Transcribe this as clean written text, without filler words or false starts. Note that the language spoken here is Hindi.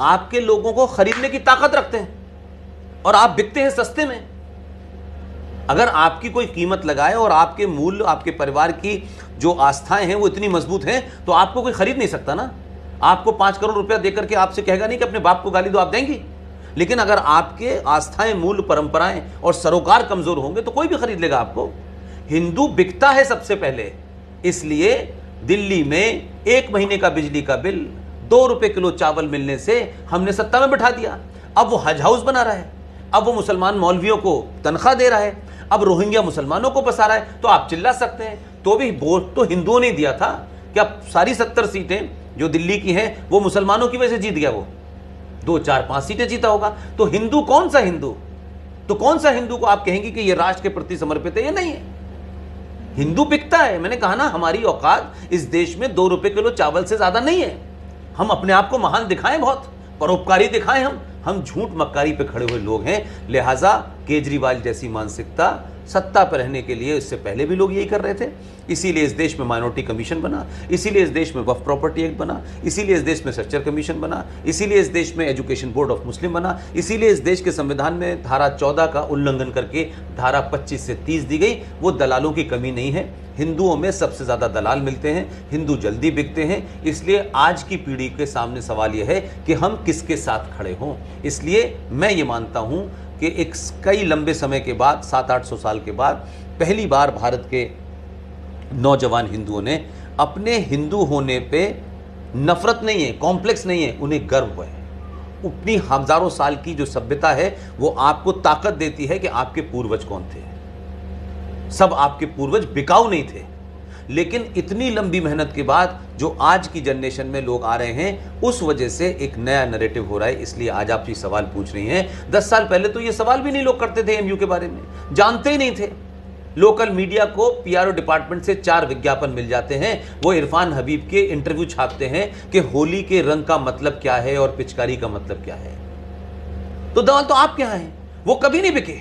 आपके लोगों को खरीदने की ताकत रखते हैं और आप बिकते हैं सस्ते में। अगर आपकी कोई कीमत लगाए और आपके मूल्य, आपके परिवार की जो आस्थाएं हैं वो इतनी मजबूत हैं, तो आपको कोई खरीद नहीं सकता ना। आपको 5 करोड़ रुपया देकर के आपसे कहेगा नहीं कि अपने बाप को गाली दो, आप देंगी। लेकिन अगर आपके आस्थाएं, मूल्य, परंपराएं और सरोकार कमजोर होंगे तो कोई भी खरीद लेगा आपको। हिंदू बिकता है सबसे पहले, इसलिए दिल्ली में 1 महीने का बिजली का बिल 2 रुपए किलो चावल मिलने से हमने सत्ता में बिठा दिया। अब वो हज हाउस बना रहा है, अब वो मुसलमान मौलवियों को तनख्वाह दे रहा है, अब रोहिंग्या मुसलमानों को बसा रहा है। तो आप चिल्ला सकते हैं, तो भी वोट तो हिंदुओं ने दिया था। क्या सारी 70 सीटें जो दिल्ली की हैं वो मुसलमानों की वजह से जीत गया? वो 2, 4, 5 सीटें जीता होगा। तो हिंदू कौन सा हिंदू? तो कौन सा हिंदू को आप कहेंगे कि ये राष्ट्र के प्रति समर्पित है? ये नहीं है। हिंदू बिकता है। मैंने कहा ना, हमारी औकात इस देश में 2 रुपए किलो चावल से ज्यादा नहीं है। हम अपने आप को महान दिखाएं, बहुत परोपकारी दिखाएं। हम झूठ मक्कारी पे खड़े हुए लोग हैं। लिहाजा केजरीवाल जैसी मानसिकता सत्ता पर रहने के लिए, इससे पहले भी लोग यही कर रहे थे। इसीलिए इस देश में माइनॉरिटी कमीशन बना, इसीलिए इस देश में वक्फ प्रॉपर्टी एक्ट बना, इसीलिए इस देश में स्ट्रक्चर कमीशन बना, इसीलिए इस देश में एजुकेशन बोर्ड ऑफ मुस्लिम बना, इसीलिए इस देश के संविधान में धारा 14 का उल्लंघन करके धारा 25 से 30 दी गई। वो दलालों की कमी नहीं है। हिंदुओं में सबसे ज्यादा दलाल मिलते हैं, हिंदू जल्दी बिकते हैं। इसलिए आज की पीढ़ी के सामने सवाल यह है कि हम किसके साथ खड़े हों। इसलिए मैं ये मानता हूं कि एक कई लंबे समय के बाद, 700-800 साल के बाद, पहली बार भारत के नौजवान हिंदुओं ने अपने हिंदू होने पे नफरत नहीं है, कॉम्प्लेक्स नहीं है, उन्हें गर्व हुआ है। अपनी हजारों साल की जो सभ्यता है वो आपको ताकत देती है कि आपके पूर्वज कौन थे। सब आपके पूर्वज बिकाऊ नहीं थे। लेकिन इतनी लंबी मेहनत के बाद जो आज की जनरेशन में लोग आ रहे हैं, उस वजह से एक नया नैरेटिव हो रहा है। इसलिए आज आप ये सवाल पूछ रही हैं। 10 साल पहले तो ये सवाल भी नहीं लोग करते थे, एमयू के बारे में जानते ही नहीं थे। लोकल मीडिया को पीआरओ डिपार्टमेंट से 4 विज्ञापन मिल जाते हैं। वो इरफान हबीब के इंटरव्यू छापते हैं कि होली के रंग का मतलब क्या है और पिचकारी का मतलब क्या है। तो दवाल तो आप क्या है, वो कभी नहीं बिके।